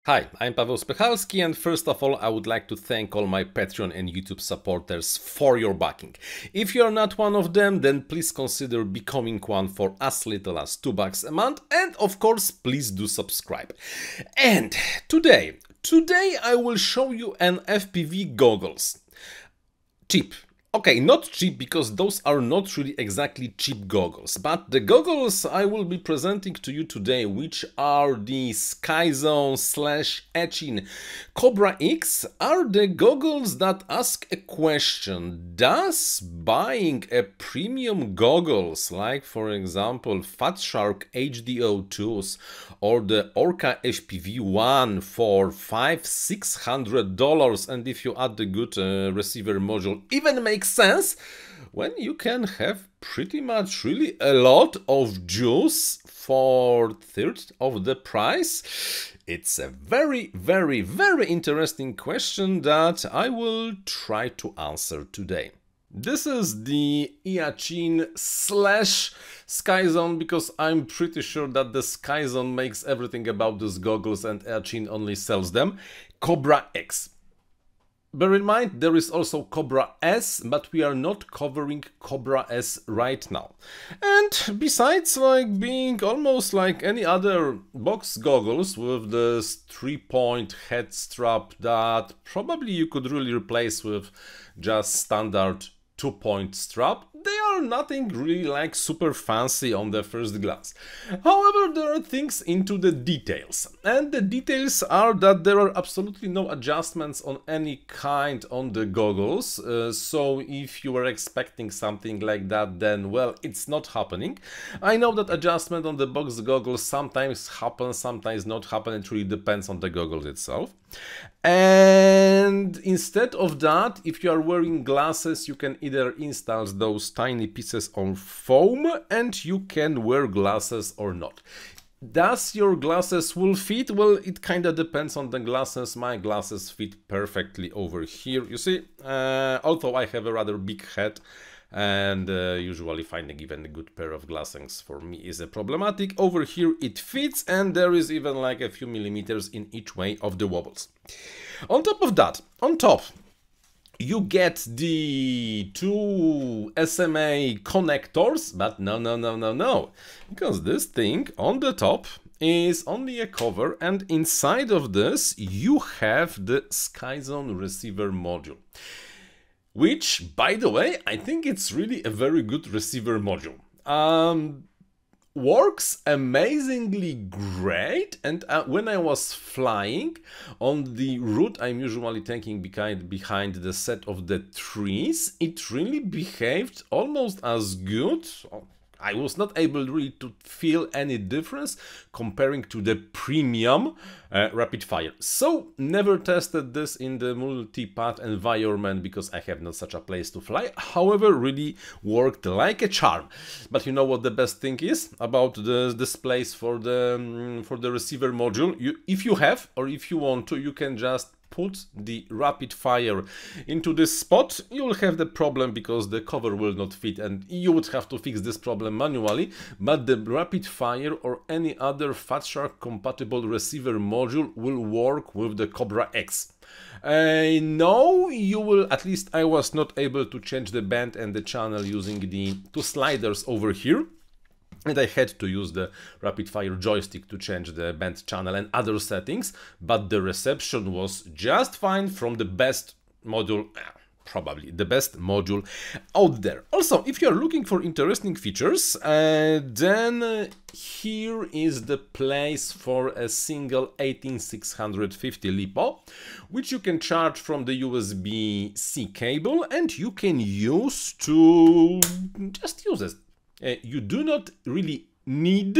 Hi, I'm Paweł Spychalski, and first of all I would like to thank all my Patreon and YouTube supporters for your backing. If you are not one of them, then please consider becoming one for as little as $2 a month, and of course please do subscribe. And today I will show you an FPV goggles. Cheap. Okay, not cheap because those are not really exactly cheap goggles, but the goggles I will be presenting to you today, which are the Skyzone / Eachine Cobra X, are the goggles that ask a question: does buying a premium goggles like, for example, Fat Shark HDO2s or the Orca FPV1 for $500–600, and if you add the good receiver module, even makes sense when you can have pretty much really a lot of juice for third of the price? It's a very interesting question that I will try to answer today. This is the Eachine / Skyzone, because I'm pretty sure that the Skyzone makes everything about these goggles and Eachine only sells them. Cobra X. Bear in mind, there is also Cobra S, but we are not covering Cobra S right now. And besides, like, being almost like any other box goggles with this 3-point head strap that probably you could really replace with just standard 2-point strap, they are nothing really like super fancy on the first glance. However, there are things into the details, and the details are that there are absolutely no adjustments on any kind on the goggles, so if you were expecting something like that, then well, it's not happening. I know that adjustment on the box goggles sometimes happen, sometimes not happen. It really depends on the goggles itself. And instead of that, if you are wearing glasses, you can either install those tiny pieces of foam and you can wear glasses or not. Does your glasses will fit? Well, it kind of depends on the glasses. My glasses fit perfectly over here, you see, although I have a rather big head, and usually finding even a good pair of glasses for me is a problematic. Over here it fits, and there is even like a few millimeters in each way of the wobbles. On top of that, you get the two SMA connectors, but no, because this thing on the top is only a cover, and inside of this you have the Skyzone receiver module. Which, by the way, I think it's really a very good receiver module. Works amazingly great, and when I was flying on the route I'm usually taking behind the set of the trees, it really behaved almost as good. I was not able really to feel any difference comparing to the premium rapid fire. So never tested this in the multi-path environment because I have not such a place to fly. However, really worked like a charm. But you know what the best thing is about this place for the receiver module? If you have, or if you want to, you can just put the rapid fire into this spot. You will have the problem because the cover will not fit, and you would have to fix this problem manually, but the rapid fire or any other Fat Shark compatible receiver module will work with the Cobra X. No, you will, at least I was not able to change the band and the channel using the two sliders over here. And I had to use the rapid fire joystick to change the band channel and other settings, but the reception was just fine from the best module, probably the best module out there. Also, if you are looking for interesting features, then here is the place for a single 18650 LiPo, which you can charge from the USB-C cable, and you can use to just use it. You do not really need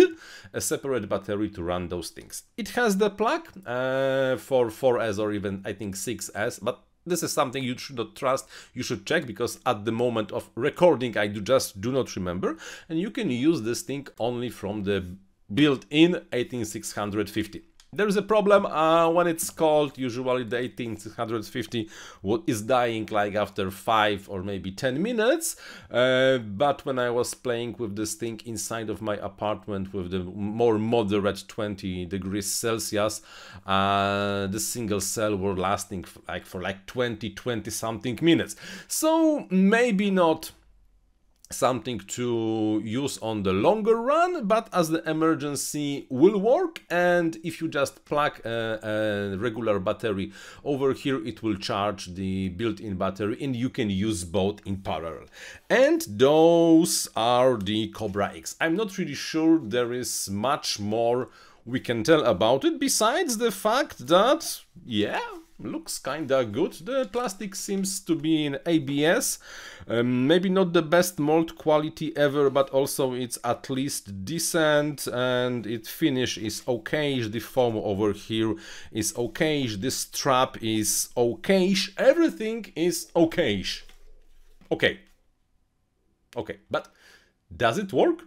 a separate battery to run those things. It has the plug for 4S or even I think 6S, but this is something you should not trust. You should check, because at the moment of recording I just do not remember, and you can use this thing only from the built-in 18650. There is a problem when it's cold. Usually the 18650 is dying like after 5 or maybe 10 minutes. But when I was playing with this thing inside of my apartment with the more moderate 20 degrees Celsius, the single cell were lasting for 20 something minutes. So maybe not something to use on the longer run, but as the emergency will work. And if you just plug a regular battery over here, it will charge the built-in battery and you can use both in parallel. And those are the Cobra X. I'm not really sure there is much more we can tell about it besides the fact that, yeah, looks kinda good. The plastic seems to be in ABS. Maybe not the best mold quality ever, but also it's at least decent, and its finish is okay. The foam over here is okay. This strap is okay. Everything is okay. Okay. Okay, but does it work?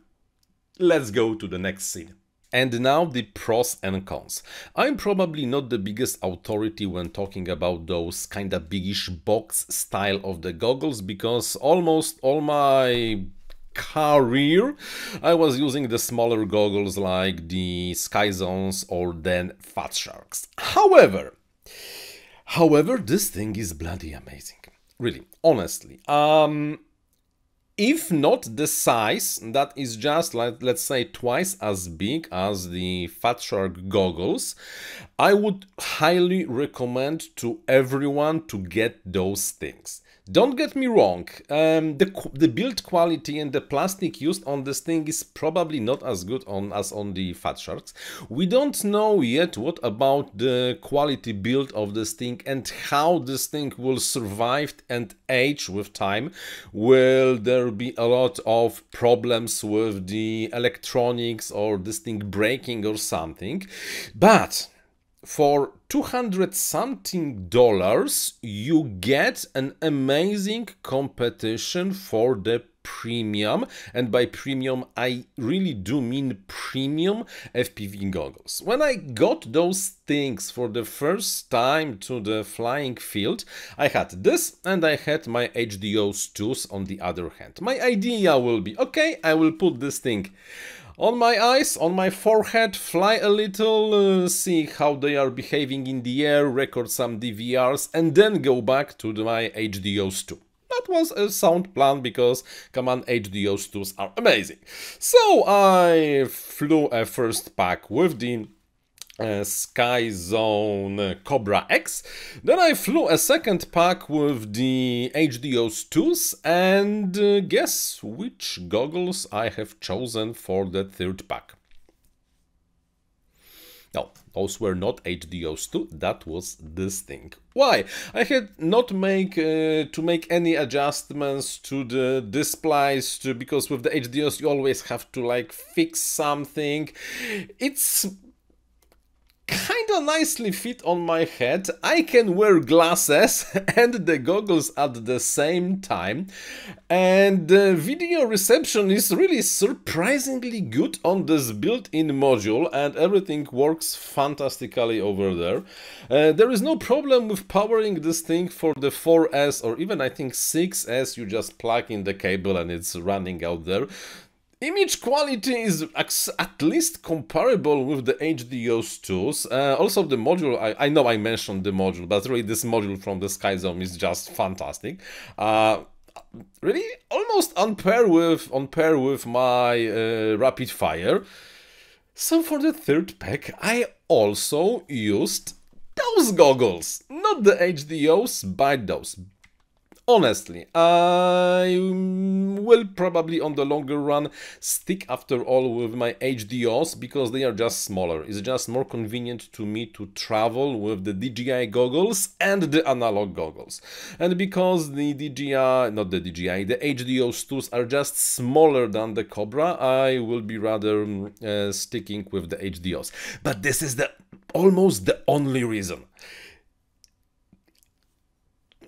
Let's go to the next scene. And now the pros and cons. I'm probably not the biggest authority when talking about those kinda biggish box style of the goggles, because almost all my career I was using the smaller goggles like the Sky Zones or then Fat Sharks. However, this thing is bloody amazing. Really, honestly. If not the size, that is just like, let's say, twice as big as the Fat Shark goggles, I would highly recommend to everyone to get those things. Don't get me wrong, the build quality and the plastic used on this thing is probably not as good as on the Fat Sharks. We don't know yet what about the quality build of this thing and how this thing will survive and age with time. Will there be a lot of problems with the electronics or this thing breaking or something? But for $200 something you get an amazing competition for the premium, and by premium I really do mean premium FPV goggles. When I got those things for the first time to the flying field, I had this and I had my HDO2s on the other hand. My idea will be, okay, I will put this thing on my eyes, on my forehead, fly a little, see how they are behaving in the air, record some DVRs, and then go back to my HDO2. That was a sound plan because, come on, HDO2s are amazing. So I flew a first pack with the Sky Zone Cobra X. Then I flew a second pack with the HDO2s, and guess which goggles I have chosen for the third pack? No, those were not HDO2, that was this thing. Why? I had not to make any adjustments to the displays, because with the HDOs you always have to like fix something. It's kinda nicely fit on my head. I can wear glasses and the goggles at the same time, and the video reception is really surprisingly good on this built-in module, and everything works fantastically over there. There is no problem with powering this thing for the 4S or even I think 6S. You just plug in the cable and it's running out there. Image quality is at least comparable with the HDO2s. Also the module, I know I mentioned the module, but really this module from the Sky Zone is just fantastic. Really almost on pair with my rapid fire. So for the third pack I also used those goggles, not the HDOs, but those. Honestly, I will probably on the longer run stick after all with my HDOs because they are just smaller. It's just more convenient to me to travel with the DJI goggles and the analog goggles. And because the DJI, not the DJI, the HDO2s are just smaller than the Cobra, I will be rather sticking with the HDOs. But this is almost the only reason.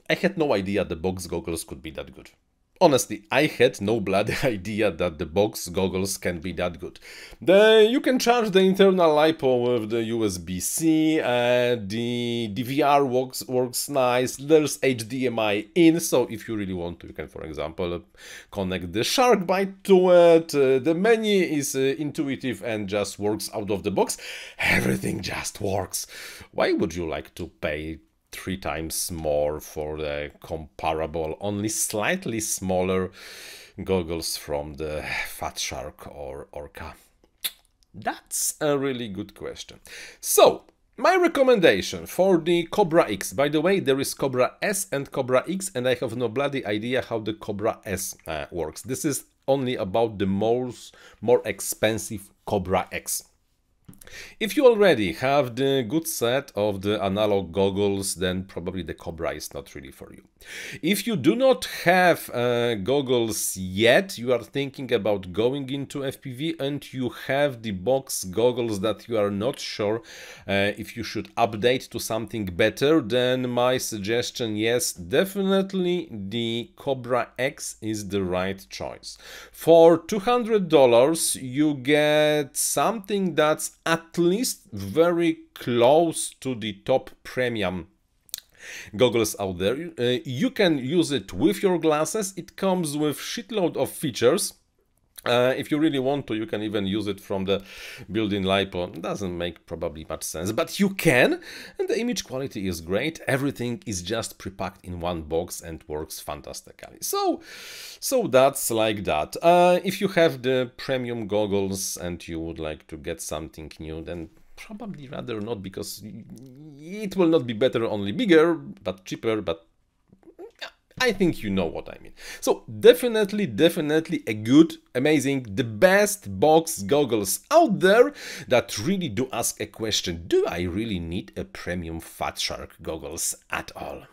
I had no idea the box goggles could be that good. Honestly, I had no bloody idea that the box goggles can be that good. You can charge the internal LiPo with the USB-C, the DVR works nice, there's HDMI in, so if you really want to, you can, for example, connect the Shark Bite to it. The menu is intuitive and just works out of the box. Everything just works. Why would you like to pay 3 times more for the comparable, only slightly smaller goggles from the Fat Shark or Orca? That's a really good question. So, my recommendation for the Cobra X, by the way, there is Cobra S and Cobra X, and I have no bloody idea how the Cobra S works. This is only about the more expensive Cobra X. If you already have the good set of the analog goggles, then probably the Cobra is not really for you. If you do not have goggles yet, you are thinking about going into FPV and you have the box goggles that you are not sure if you should update to something better, then my suggestion, yes, definitely the Cobra X is the right choice. For $200 you get something that's at least very close to the top premium goggles out there. You can use it with your glasses. It comes with shitload of features. If you really want to, you can even use it from the built-in LiPo. Doesn't make probably much sense, but you can, and the image quality is great. Everything is just pre-packed in one box and works fantastically. So that's like that. If you have the premium goggles and you would like to get something new, then probably rather not, because it will not be better, only bigger, but cheaper, but I think you know what I mean. So definitely a good, amazing, the best box goggles out there that really do ask a question: do I really need a premium Fat Shark goggles at all?